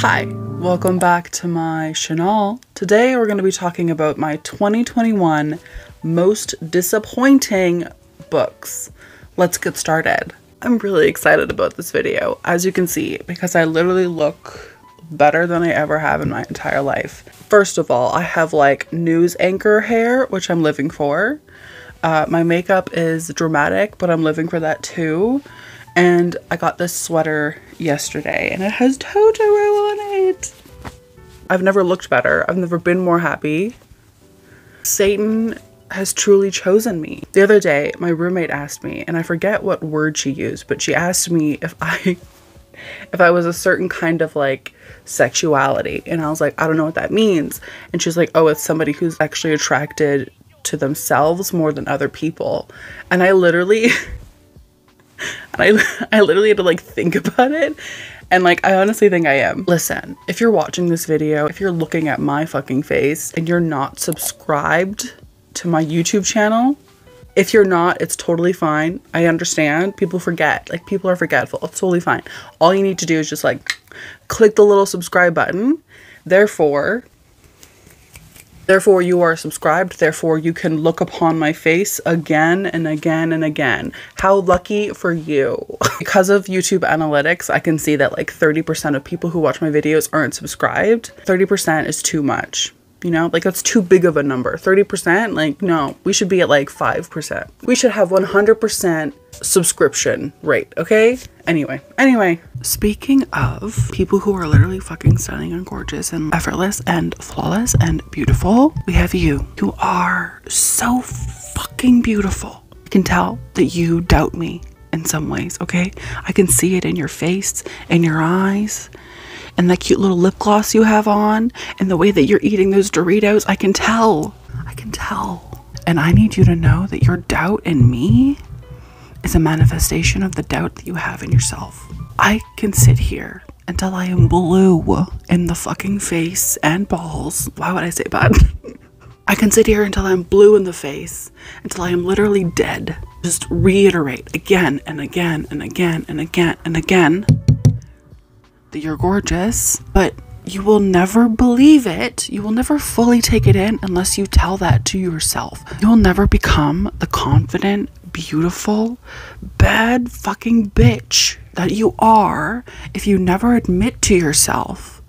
Hi, welcome back to my channel. Today we're going to be talking about my 2021 most disappointing books. Let's get started. I'm really excited about this video, as you can see, because I literally look better than I ever have in my entire life. First of all, I have like news anchor hair, which I'm living for. My makeup is dramatic, but I'm living for that too. And I got this sweater yesterday and it has Totoro on it. I've never looked better. I've never been more happy. Satan has truly chosen me. The other day, my roommate asked me, and I forget what word she used, but she asked me if I was a certain kind of like sexuality. And I was like, I don't know what that means. And she's like, oh, it's somebody who's actually attracted to themselves more than other people. And I literally I literally had to like think about it, and like I honestly think I am. Listen, if you're watching this video, if you're looking at my fucking face and you're not subscribed to my YouTube channel, if you're not, it's totally fine. I understand. People forget. Like, people are forgetful. It's totally fine. All you need to do is just like click the little subscribe button. Therefore you are subscribed. Therefore, you can look upon my face again and again and again. How lucky for you. Because of YouTube analytics, I can see that like 30% of people who watch my videos aren't subscribed. 30% is too much. You know, like that's too big of a number. 30%, like no, we should be at like 5%. We should have 100% subscription rate, okay? Anyway, speaking of people who are literally fucking stunning and gorgeous and effortless and flawless and beautiful, we have you. You are so fucking beautiful. I can tell that you doubt me in some ways, okay? I can see it in your face, in your eyes, and that cute little lip gloss you have on, and the way that you're eating those Doritos. I can tell. And I need you to know that your doubt in me is a manifestation of the doubt that you have in yourself. I can sit here until I am blue in the fucking face and balls. Why would I say that? I can sit here until I'm blue in the face, until I am literally dead. Just reiterate again and again and again and again and again that you're gorgeous, but you will never believe it. You will never fully take it in unless you tell that to yourself. You will never become the confident, beautiful, bad fucking bitch that you are if you never admit to yourself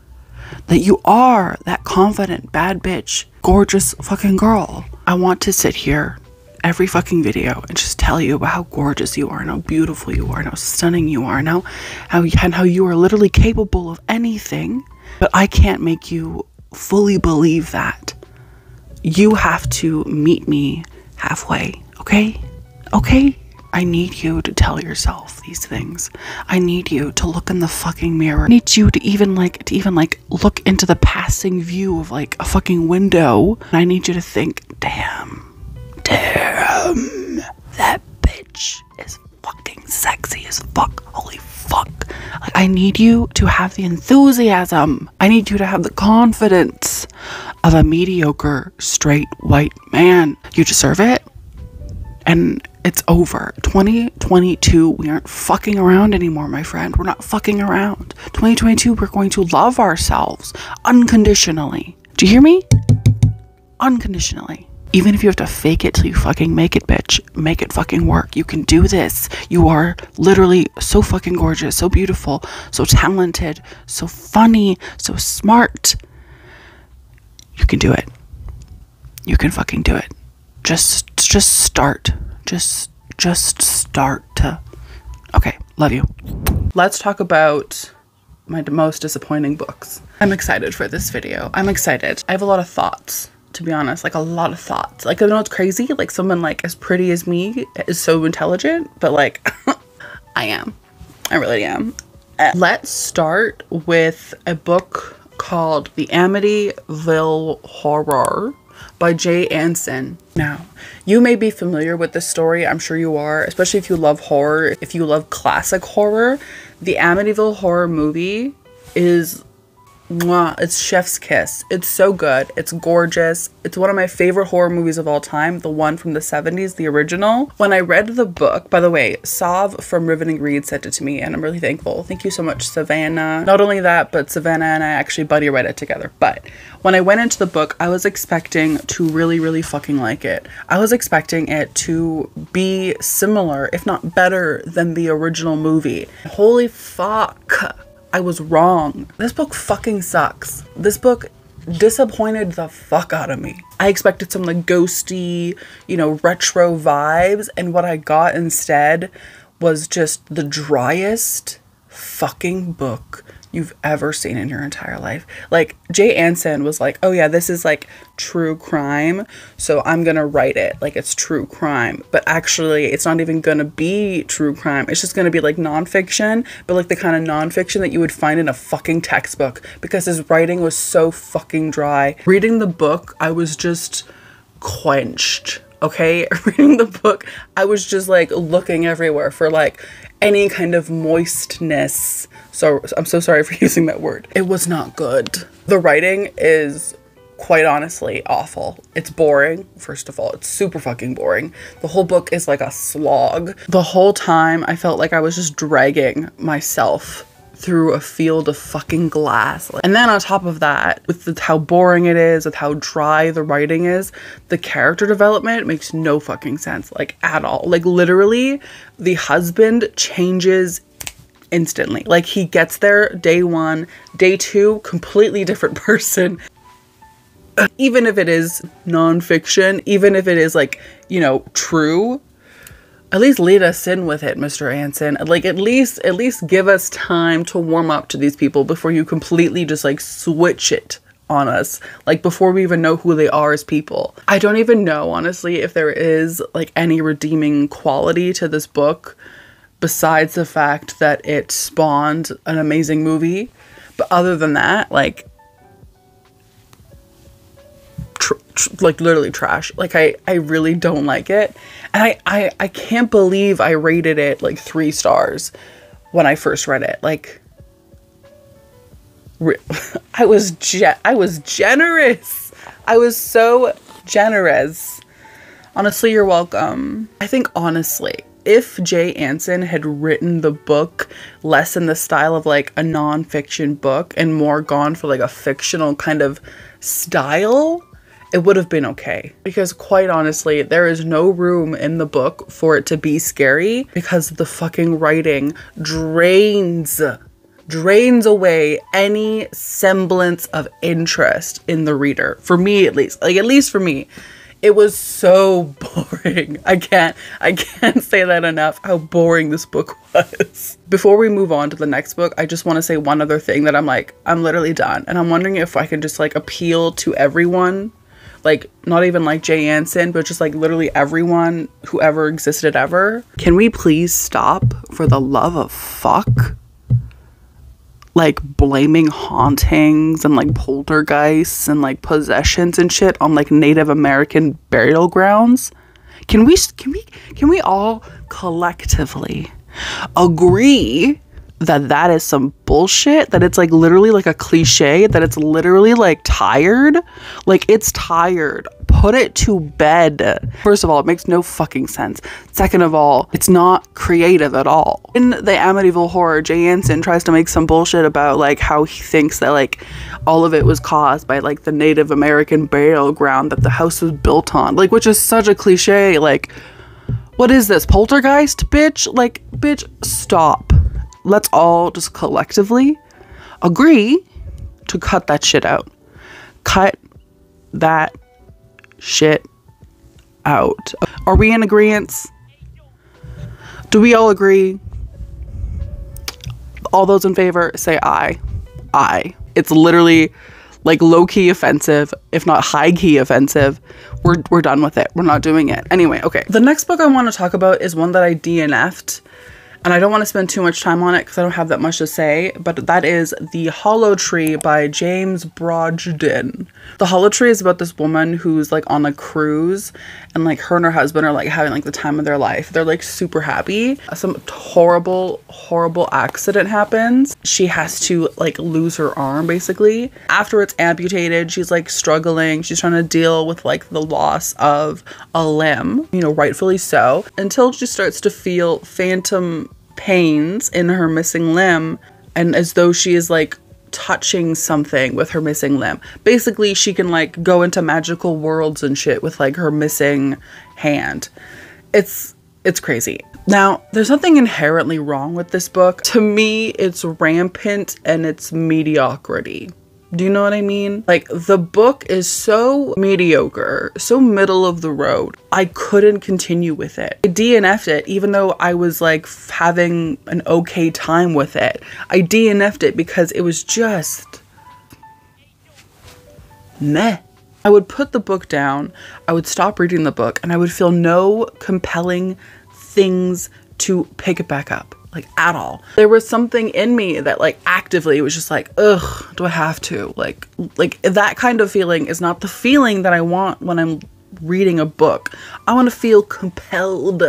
that you are that confident, bad bitch, gorgeous fucking girl. I want to sit here every fucking video and just tell you about how gorgeous you are and how beautiful you are and how stunning you are and how you are literally capable of anything. But I can't make you fully believe that. You have to meet me halfway, okay? Okay? I need you to tell yourself these things. I need you to look in the fucking mirror. I need you to even look into the passing view of like a fucking window. And I need you to think, damn, that bitch is fucking sexy as fuck. Holy fuck. Like, I need you to have the enthusiasm. I need you to have the confidence of a mediocre, straight, white man. You deserve it. And it's over. 2022, we aren't fucking around anymore, my friend. We're not fucking around. 2022, we're going to love ourselves unconditionally. Do you hear me? Unconditionally. Even if you have to fake it till you fucking make it, bitch. Make it fucking work. You can do this. You are literally so fucking gorgeous, so beautiful, so talented, so funny, so smart. You can do it. You can fucking do it. Just start. Just start to... Okay, love you. Let's talk about my most disappointing books. I'm excited for this video. I'm excited. I have a lot of thoughts. To be honest, like a lot of thoughts. Like, I know it's crazy, like someone like as pretty as me is so intelligent, but like I really am. Let's start with a book called The Amityville Horror by ANSON. Now, you may be familiar with this story. I'm sure you are, especially if you love horror, if you love classic horror. The Amityville Horror movie is mwah, it's chef's kiss. It's so good. It's gorgeous. It's one of my favorite horror movies of all time, the one from the 70s, the original. When I read the book, by the way, Sav from Riveting Read sent it to me, and I'm really thankful. Thank you so much, Savannah. Not only that, but Savannah and I actually buddy read it together. But when I went into the book, I was expecting to really, really fucking like it. I was expecting it to be similar, if not better, than the original movie. Holy fuck. I was wrong. This book fucking sucks. This book disappointed the fuck out of me. I expected some like ghosty, you know, retro vibes, and what I got instead was just the driest fucking book you've ever seen in your entire life. Like, Jay Anson was like, oh yeah, this is like true crime, so I'm gonna write it like it's true crime. But actually, it's not even gonna be true crime. It's just gonna be like nonfiction, but like the kind of nonfiction that you would find in a fucking textbook, because his writing was so fucking dry. Reading the book, I was just quenched. Okay, reading the book, I was just like looking everywhere for like any kind of moistness. So I'm so sorry for using that word. It was not good. The writing is quite honestly awful. It's boring. First of all, it's super fucking boring. The whole book is like a slog. The whole time I felt like I was just dragging myself through a field of fucking glass. And then on top of that, with how boring it is, with how dry the writing is, the character development makes no fucking sense, like at all. Like literally, the husband changes instantly. Like he gets there day one, day two, completely different person. Even if it is nonfiction, even if it is like, you know, true, at least lead us in with it, Mr. Anson. Like at least give us time to warm up to these people before you completely just like switch it on us. Like before we even know who they are as people. I don't even know, honestly, if there is like any redeeming quality to this book besides the fact that it spawned an amazing movie. But other than that, like literally trash. Like I really don't like it, and I can't believe I rated it like 3 stars when I first read it. Like I was generous. I was so generous. Honestly, you're welcome. I think honestly, if Jay Anson had written the book less in the style of like a non-fiction book and more gone for like a fictional kind of style, it would have been okay. Because quite honestly, there is no room in the book for it to be scary, because the fucking writing drains away any semblance of interest in the reader. For me, at least. Like, at least for me. It was so boring. I can't say that enough, how boring this book was. Before we move on to the next book, I just want to say one other thing that I'm literally done. And I'm wondering if I could just like appeal to everyone. Like, not even like Jay Anson, but just like literally everyone who ever existed ever. Can we please stop, for the love of fuck, like blaming hauntings and like poltergeists and like possessions and shit on like Native American burial grounds? Can we all collectively agree that that is some bullshit, that it's like literally like a cliche, that it's literally like tired? Like, it's tired. Put it to bed. First of all, it makes no fucking sense. Second of all, it's not creative at all. In the Amityville horror, Jay Anson tries to make some bullshit about like how he thinks that like all of it was caused by like the Native American burial ground that the house was built on, like, which is such a cliche. Like, what is this, poltergeist, bitch? Like, bitch, stop. Let's all just collectively agree to cut that shit out. Cut that shit out. Are we in agreement? Do we all agree? All those in favor, say aye. Aye. It's literally like low-key offensive, if not high-key offensive. We're done with it. We're not doing it. Anyway, okay. The next book I want to talk about is one that I DNF'd. And I don't want to spend too much time on it because I don't have that much to say, but that is The Hollow Tree by James Brogden. The Hollow Tree is about this woman who's like on a cruise, and like her and her husband are like having like the time of their life. They're like super happy. Some horrible accident happens. She has to like lose her arm basically. After it's amputated, she's like struggling. She's trying to deal with like the loss of a limb, you know, rightfully so, until she starts to feel phantom pains in her missing limb, and as though she is like touching something with her missing limb. Basically, she can like go into magical worlds and shit with like her missing hand. It's crazy. Now, there's nothing inherently wrong with this book. To me, it's rampant and it's mediocrity. Do you know what I mean? Like, the book is so mediocre, so middle of the road. I couldn't continue with it. I DNF'd it, even though I was like having an okay time with it. I DNF'd it because it was just meh. I would put the book down, I would stop reading the book, and I would feel no compelling things to pick it back up. Like, at all. There was something in me that like actively was just like, ugh, do I have to? Like that kind of feeling is not the feeling that I want when I'm reading a book. I want to feel compelled,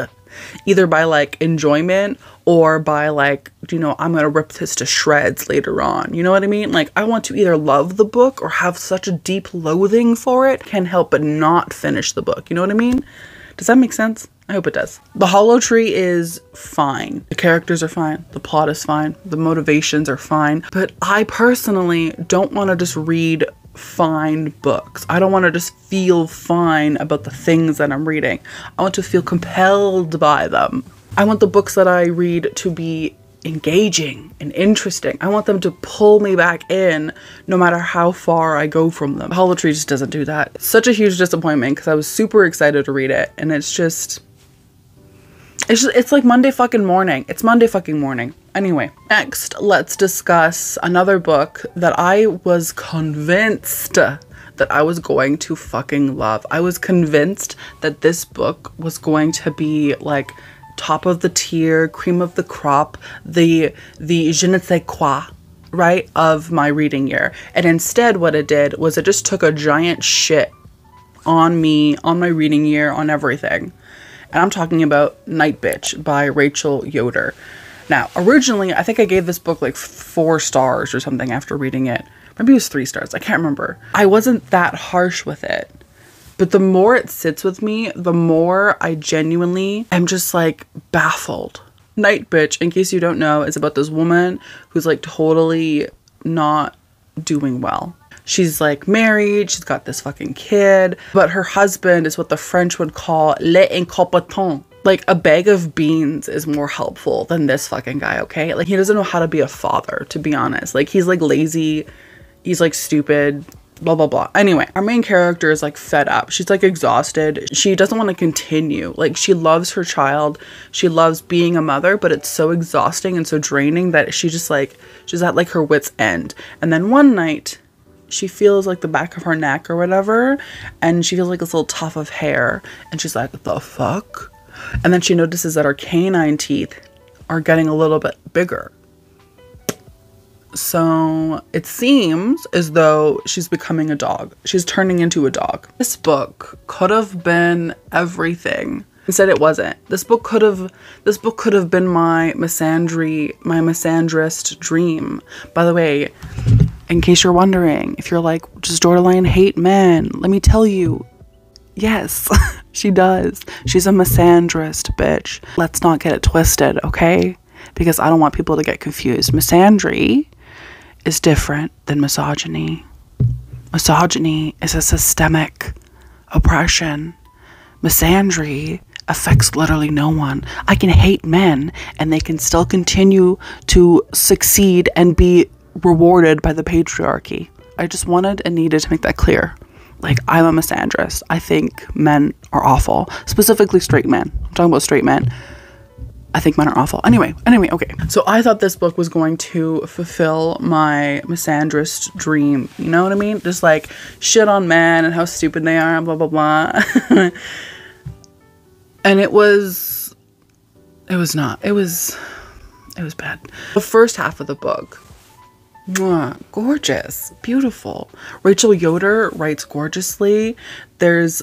either by like enjoyment or by like, you know, I'm gonna rip this to shreds later on. You know what I mean? Like, I want to either love the book or have such a deep loathing for it, can't help but not finish the book. You know what I mean? Does that make sense? I hope it does. The Hollow Tree is fine. The characters are fine. The plot is fine. The motivations are fine. But I personally don't want to just read fine books. I don't want to just feel fine about the things that I'm reading. I want to feel compelled by them. I want the books that I read to be engaging and interesting. I want them to pull me back in no matter how far I go from them. Hollow Tree just doesn't do that. It's such a huge disappointment because I was super excited to read it, and it's like Monday fucking morning. It's Monday fucking morning. Anyway, next, let's discuss another book that I was convinced that I was going to fucking love. I was convinced that this book was going to be like top of the tier, cream of the crop, the je ne sais quoi, right, of my reading year. And instead what it did was it just took a giant shit on me, on my reading year, on everything. And I'm talking about Night Bitch by Rachel Yoder. Now, originally, I think I gave this book like 4 stars or something after reading it. Maybe it was 3 stars. I can't remember. I wasn't that harsh with it. But the more it sits with me, the more I genuinely am just like baffled. Night Bitch, in case you don't know, is about this woman who's like totally not doing well. She's like married, she's got this fucking kid, but her husband is what the French would call l'incompétent. Like, a bag of beans is more helpful than this fucking guy, okay? Like, he doesn't know how to be a father, to be honest. Like, he's like lazy, he's like stupid, blah, blah, blah. Anyway, our main character is like fed up. She's like exhausted. She doesn't want to continue. Like, she loves her child. She loves being a mother, but it's so exhausting and so draining that she just like, she's at like her wit's end. And then one night, she feels like the back of her neck or whatever, and she feels like this little tuft of hair, and she's like, what the fuck? And then she notices that her canine teeth are getting a little bit bigger. So it seems as though she's becoming a dog. She's turning into a dog. This book could have been everything. Instead, it wasn't. This book could have been my misandrist dream. By the way, in case you're wondering, if you're like, does Jordaline hate men? Let me tell you, yes, she does. She's a misandrist, bitch. Let's not get it twisted, okay? Because I don't want people to get confused. Misandry is different than misogyny. Misogyny is a systemic oppression. Misandry affects literally no one. I can hate men and they can still continue to succeed and be rewarded by the patriarchy. I just wanted and needed to make that clear. Like, I'm a misandrist. I think men are awful. Specifically straight men. I'm talking about straight men. I think men are awful. Anyway, okay. So I thought this book was going to fulfill my misandrist dream. You know what I mean? Just like shit on men and how stupid they are and blah, blah, blah. And it was not. It was It was bad. The first half of the book, mwah, gorgeous, beautiful. Rachel Yoder writes gorgeously. There's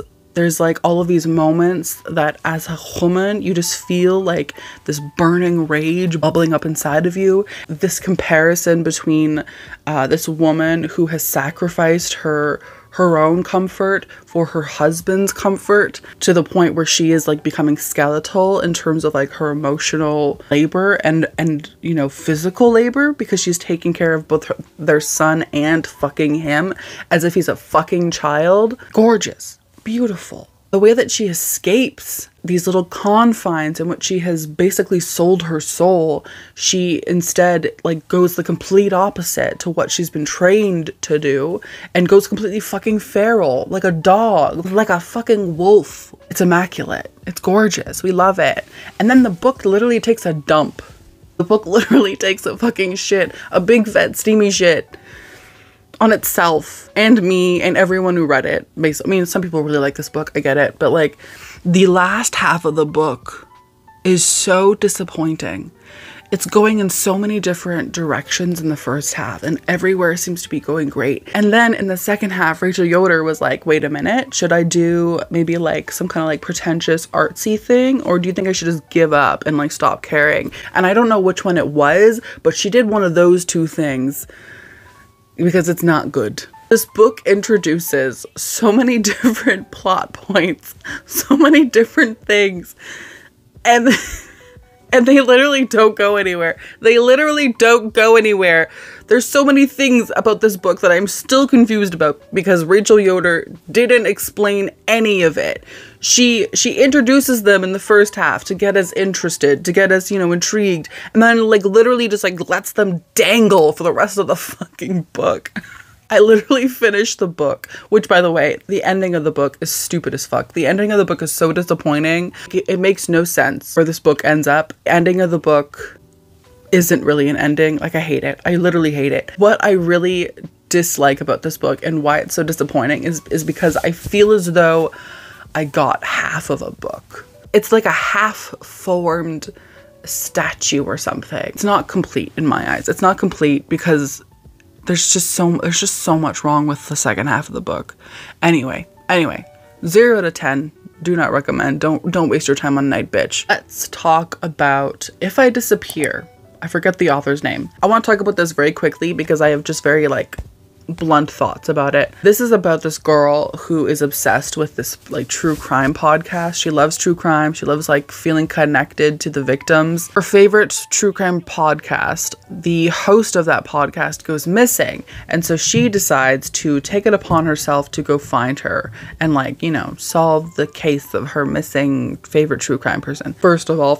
like all of these moments that as a woman, you just feel like this burning rage bubbling up inside of you. This comparison between this woman who has sacrificed her own comfort for her husband's comfort to the point where she is like becoming skeletal in terms of like her emotional labor and you know, physical labor, because she's taking care of both their son and fucking him as if he's a fucking child. Gorgeous, beautiful. The way that she escapes these little confines in which she has basically sold her soul, she instead like goes the complete opposite to what she's been trained to do and goes completely fucking feral, like a dog, like a fucking wolf. It's immaculate. It's gorgeous. We love it. And then the book literally takes a dump. The book literally takes a fucking shit, a big fat steamy shit on itself and me and everyone who read it. I mean, some people really like this book, I get it, but like the last half of the book is so disappointing. It's going in so many different directions in the first half and everywhere seems to be going great. And then in the second half, Rachel Yoder was like, wait a minute, should I do maybe like some kind of like pretentious artsy thing? Or do you think I should just give up and like stop caring? And I don't know which one it was, but she did one of those two things, because it's not good. This book introduces so many different plot points, so many different things, and they literally don't go anywhere. They literally don't go anywhere. There's so many things about this book that I'm still confused about because Rachel Yoder didn't explain any of it. She introduces them in the first half to get us interested, to get us, you know, intrigued, and then like literally just like lets them dangle for the rest of the fucking book. I literally finished the book, which by the way, the ending of the book is stupid as fuck. The ending of the book is so disappointing. It makes no sense where this book ends up. The ending of the book isn't really an ending. Like, I hate it. I literally hate it. What I really dislike about this book and why it's so disappointing is because I feel as though I got half of a book. It's like a half-formed statue or something. It's not complete in my eyes. It's not complete because there's just so much wrong with the second half of the book. Anyway, 0 out of 10. Do not recommend. Don't waste your time on Night Bitch. Let's talk about If I Disappear. I forget the author's name. I want to talk about this very quickly because I have just very like blunt thoughts about it. This is about this girl who is obsessed with this like true crime podcast. She loves true crime. She loves like feeling connected to the victims. Her favorite true crime podcast, the host of that podcast goes missing. And so she decides to take it upon herself to go find her and like, you know, solve the case of her missing favorite true crime person. First of all,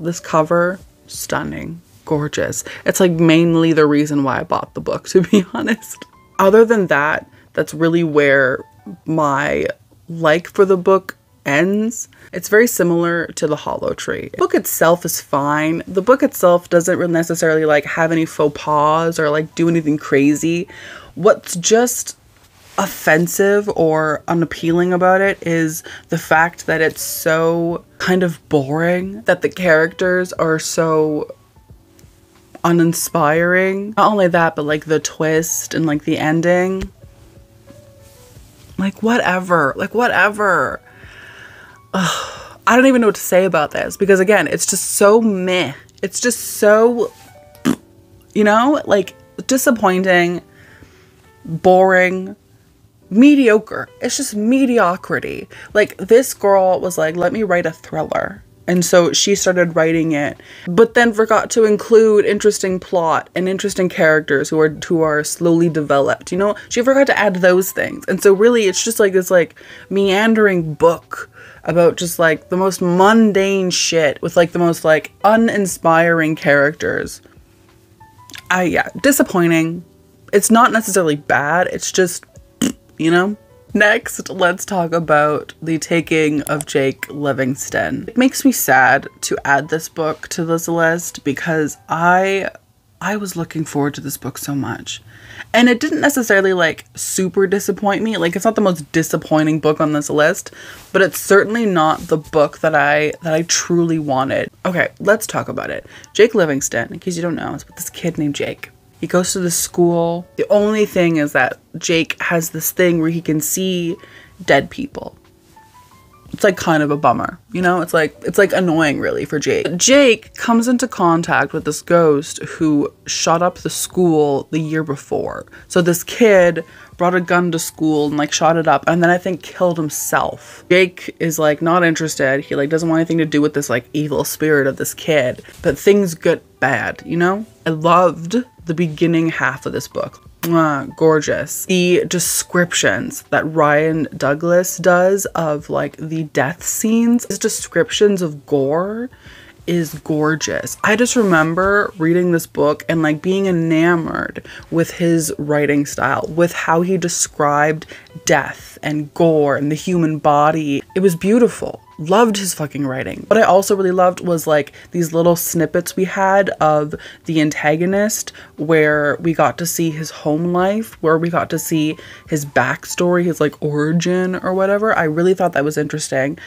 this cover, stunning. Gorgeous. It's like mainly the reason why I bought the book, to be honest. Other than that, that's really where my like for the book ends. It's very similar to The Hollow Tree. The book itself is fine. The book itself doesn't really necessarily like have any faux pas or like do anything crazy. What's just offensive or unappealing about it is the fact that it's so kind of boring, that the characters are so uninspiring. Not only that, but like the twist and like the ending, like whatever. Ugh, I don't even know what to say about this because again, it's just so meh. It's just so, you know, like disappointing, boring, mediocre. It's just mediocrity. Like this girl was like, let me write a thriller. And so she started writing it, but then forgot to include interesting plot and interesting characters who are slowly developed. You know, she forgot to add those things. And so really it's just like this like meandering book about just like the most mundane shit with like the most like uninspiring characters. Yeah, disappointing. It's not necessarily bad. It's just, you know. Next, let's talk about The Taking of Jake Livingston. It makes me sad to add this book to this list because I I was looking forward to this book so much. And it didn't necessarily like super disappoint me. Like, it's not the most disappointing book on this list, but it's certainly not the book that I truly wanted. Okay, let's talk about it. Jake Livingston, in case you don't know, is with this kid named Jake. He goes to this school. The only thing is that Jake has this thing where he can see dead people. It's like kind of a bummer, you know? It's like annoying really for Jake. Jake comes into contact with this ghost who shot up the school the year before. So this kid brought a gun to school and like shot it up and then I think killed himself. Jake is like not interested. He like doesn't want anything to do with this like evil spirit of this kid, but things get bad, you know? I loved the beginning half of this book. Gorgeous. The descriptions that Ryan Douglas does of like the death scenes, his descriptions of gore is gorgeous. I just remember reading this book and like being enamored with his writing style, with how he described death and gore and the human body. It was beautiful. Loved his fucking writing. What I also really loved was like these little snippets we had of the antagonist where we got to see his home life, where we got to see his backstory, his like origin or whatever. I really thought that was interesting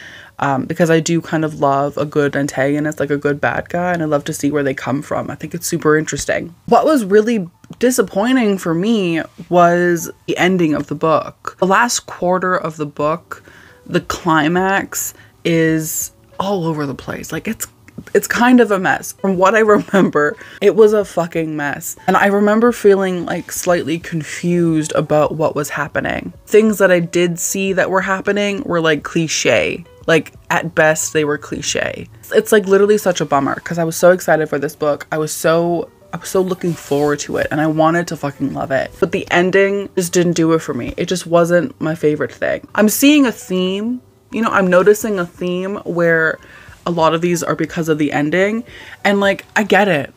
because I do kind of love a good antagonist, like a good bad guy, and I love to see where they come from. I think it's super interesting. What was really disappointing for me was the ending of the book. The last quarter of the book, the climax is all over the place. Like it's kind of a mess. From what I remember, it was a fucking mess. And I remember feeling like slightly confused about what was happening. Things that I did see that were happening were like cliche. Like at best they were cliche. It's like literally such a bummer because I was so excited for this book. I was so looking forward to it and I wanted to fucking love it. But the ending just didn't do it for me. It just wasn't my favorite thing. I'm seeing a theme. You know, I'm noticing a theme where a lot of these are because of the ending. And like, I get it.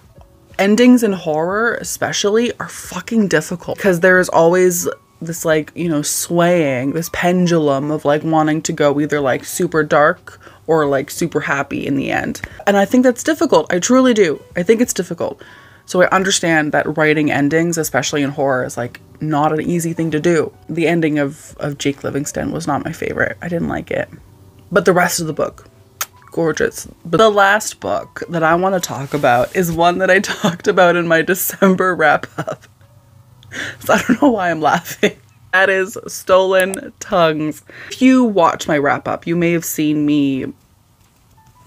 Endings in horror especially are fucking difficult because there is always this like, you know, swaying, this pendulum of like wanting to go either like super dark or like super happy in the end. And I think that's difficult. I truly do. I think it's difficult. So I understand that writing endings, especially in horror, is like not an easy thing to do. The ending of Jake Livingston was not my favorite. I didn't like it. But the rest of the book, gorgeous. But the last book that I want to talk about is one that I talked about in my December wrap up. So I don't know why I'm laughing. That is Stolen Tongues. If you watch my wrap up, you may have seen me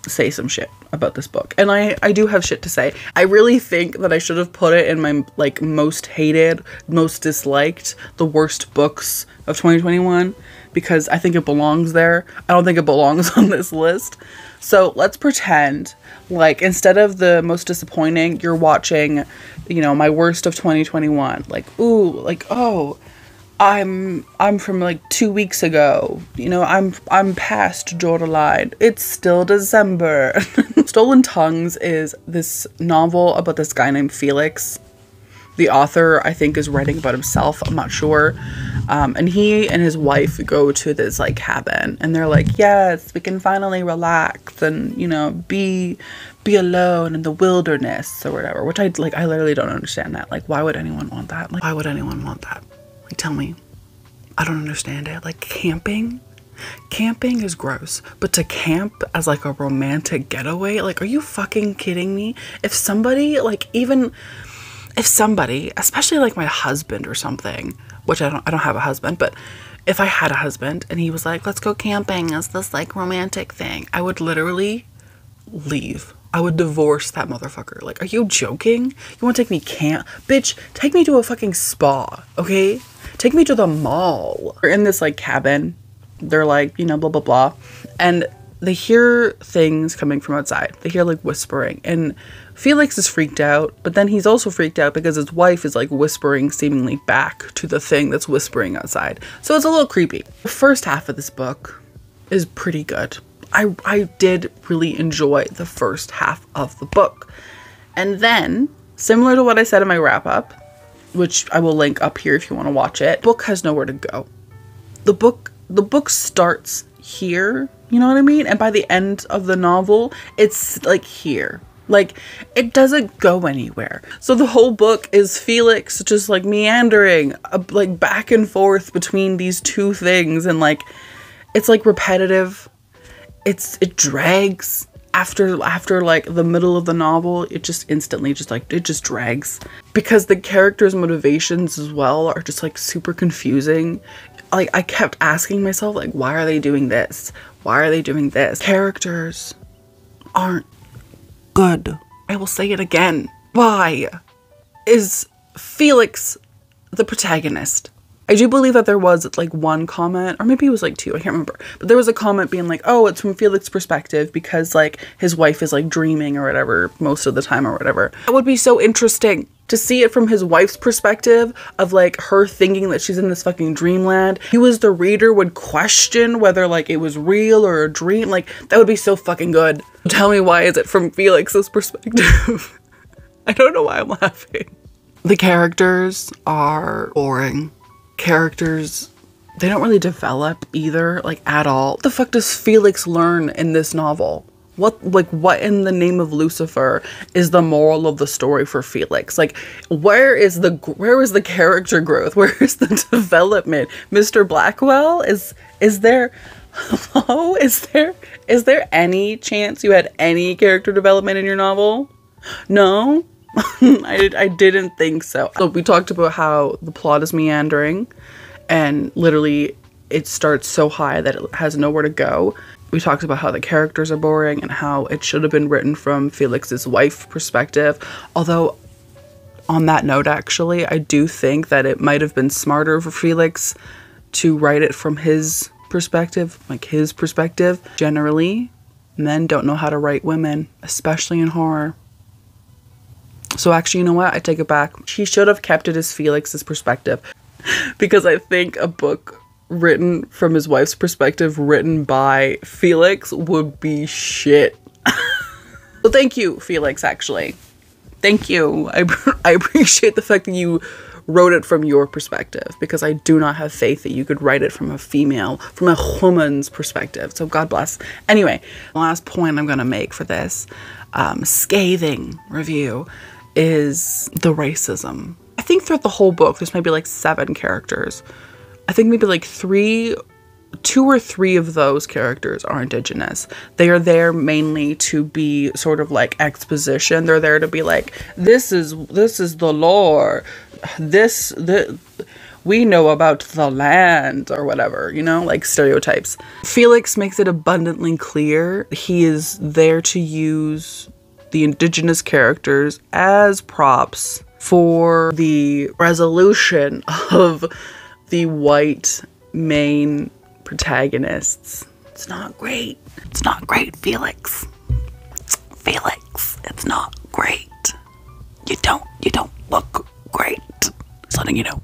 say some shit about this book, and I do have shit to say. I really think that I should have put it in my like most hated, most disliked, the worst books of 2021 because I think it belongs there. I don't think it belongs on this list. So let's pretend like instead of the most disappointing, you're watching, you know, my worst of 2021. Like, ooh, like, oh, I'm from like 2 weeks ago. You know, I'm past Jordaline. It's still December. Stolen Tongues is this novel about this guy named Felix. The author, I think, is writing about himself. I'm not sure. And he and his wife go to this like cabin and they're like, yes, we can finally relax and, you know, be alone in the wilderness or whatever, which I literally don't understand that. Like, why would anyone want that? Like, why would anyone want that? Like, tell me. I don't understand it. Like, camping is gross, but to camp as like a romantic getaway, like, are you fucking kidding me? If somebody, like, even if somebody, especially like my husband or something, which I don't have a husband, but if I had a husband and he was like, let's go camping as this like romantic thing, I would literally leave. I would divorce that motherfucker. Like, are you joking? You want to take me Bitch, take me to a fucking spa, okay? Take me to the mall. They're in this like cabin. They're like, you know, blah, blah, blah. And they hear things coming from outside. They hear like whispering. And Felix is freaked out, but then he's also freaked out because his wife is like whispering seemingly back to the thing that's whispering outside. So it's a little creepy. The first half of this book is pretty good. I did really enjoy the first half of the book. And then, similar to what I said in my wrap up, which I will link up here if you want to watch it, the book has nowhere to go. The book starts here, you know what I mean? And by the end of the novel, it's like here. Like, it doesn't go anywhere. So the whole book is Felix just like meandering like back and forth between these two things, and like it's like repetitive. It drags after like the middle of the novel. It just instantly just like it just drags because the characters' motivations as well are just like super confusing. Like, I kept asking myself, like, why are they doing this? Why are they doing this? Characters aren't good. I will say it again. Why is Felix the protagonist? I do believe that there was like one comment, or maybe it was like two, I can't remember. But there was a comment being like, oh, it's from Felix's perspective because like his wife is like dreaming or whatever most of the time or whatever. That would be so interesting to see it from his wife's perspective of like her thinking that she's in this fucking dreamland. You as the reader would question whether like it was real or a dream. Like, that would be so fucking good. Tell me, why is it from Felix's perspective? I don't know why I'm laughing. The characters are boring. Characters, they don't really develop either, like at all. What the fuck does Felix learn in this novel? What in the name of Lucifer is the moral of the story for Felix? Like, where is the character growth? Where is the development? Mr. Blackwell, is there, hello? Is there any chance you had any character development in your novel? No? I didn't think so. So we talked about how the plot is meandering and literally it starts so high that it has nowhere to go. We talked about how the characters are boring and how it should have been written from Felix's wife's perspective. Although, on that note, actually, I do think that it might have been smarter for Felix to write it from his perspective, like his perspective. Generally, men don't know how to write women, especially in horror. So actually, you know what? I take it back. He should have kept it as Felix's perspective, because I think a book written from his wife's perspective, written by Felix, would be shit. So thank you, Felix, actually. Thank you. I appreciate the fact that you wrote it from your perspective, because I do not have faith that you could write it from a woman's perspective. So God bless. Anyway, the last point I'm going to make for this scathing review is the racism. I think throughout the whole book, there's maybe like 7 characters. I think maybe like 2 or 3 of those characters are Indigenous. They are there mainly to be sort of like exposition. They're there to be like, this is the lore. We know about the land or whatever, you know, like stereotypes. Felix makes it abundantly clear he is there to use the Indigenous characters as props for the resolution of the white main protagonists. It's not great. It's not great, Felix. Felix, it's not great. You don't look great. Just letting you know.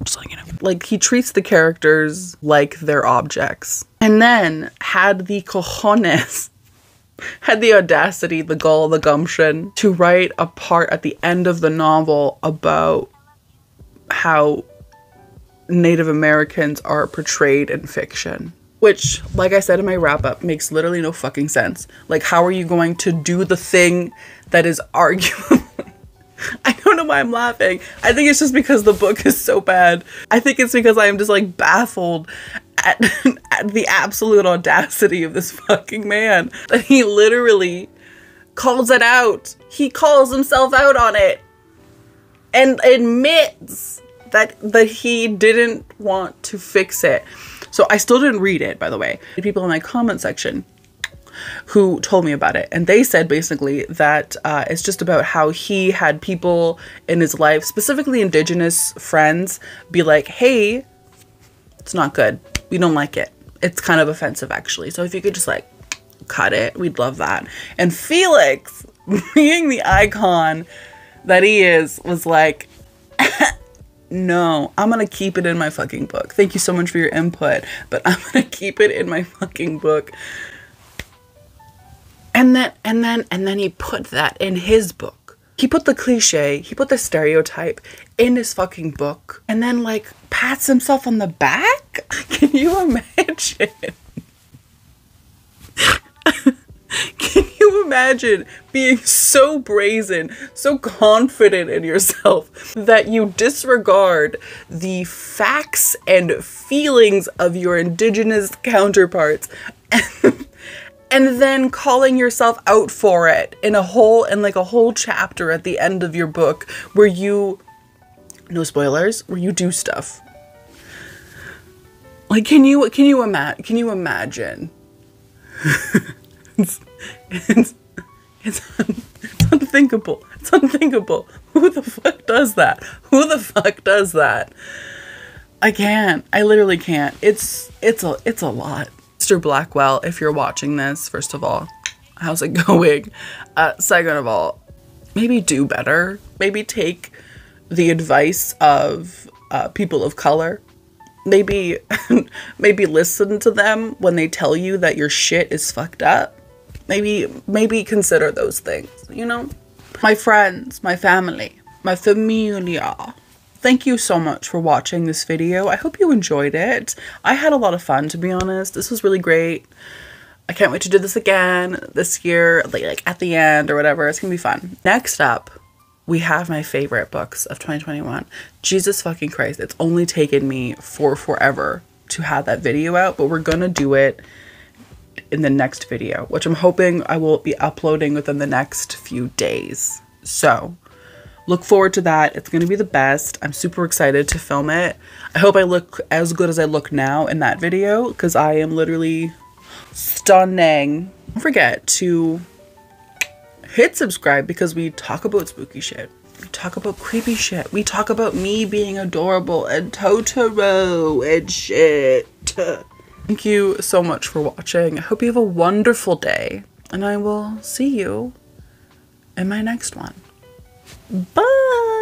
Like, he treats the characters like they're objects. And then had the cojones, had the audacity, the gall, the gumption to write a part at the end of the novel about how Native Americans are portrayed in fiction. Which, like I said in my wrap-up, makes literally no fucking sense. Like, how are you going to do the thing that is arguably... I don't know why I'm laughing. I think it's just because the book is so bad. I think it's because I am just like baffled at the absolute audacity of this fucking man. That he literally calls it out. He calls himself out on it. And admits that he didn't want to fix it. So I still didn't read it, by the way. The people in my comment section who told me about it, and they said basically that it's just about how he had people in his life, specifically Indigenous friends, be like, hey, it's not good, we don't like it, it's kind of offensive actually, so if you could just like cut it, we'd love that. And Felix, being the icon that he is, was like, no, I'm gonna keep it in my fucking book. Thank you so much for your input, but I'm gonna keep it in my fucking book. And then he put that in his book. He put the cliche, he put the stereotype in his fucking book, and then like pats himself on the back? Can you imagine? Can you imagine being so brazen, so confident in yourself that you disregard the facts and feelings of your indigenous counterparts and then calling yourself out for it in a whole chapter at the end of your book where you, no spoilers, where you do stuff. Like, can you imagine? It's unthinkable. It's unthinkable. Who the fuck does that? Who the fuck does that? I can't. I literally can't. It's a lot. Mr. Blackwell, if you're watching this, first of all, how's it going? Second of all, maybe do better. Maybe take the advice of people of color. Maybe listen to them when they tell you that your shit is fucked up. Maybe consider those things, you know? My friends, my family, my familia. Thank you so much for watching this video. I hope you enjoyed it. I had a lot of fun, to be honest. This was really great. I can't wait to do this again this year, like at the end or whatever. It's gonna be fun. Next up, we have my favorite books of 2021. Jesus fucking Christ, it's only taken me forever to have that video out, but we're gonna do it in the next video, which I'm hoping I will be uploading within the next few days. So look forward to that. It's gonna be the best. I'm super excited to film it. I hope I look as good as I look now in that video, because I am literally stunning. Don't forget to hit subscribe, because we talk about spooky shit. We talk about creepy shit. We talk about me being adorable and Totoro and shit. Thank you so much for watching. I hope you have a wonderful day, and I will see you in my next one. Bye!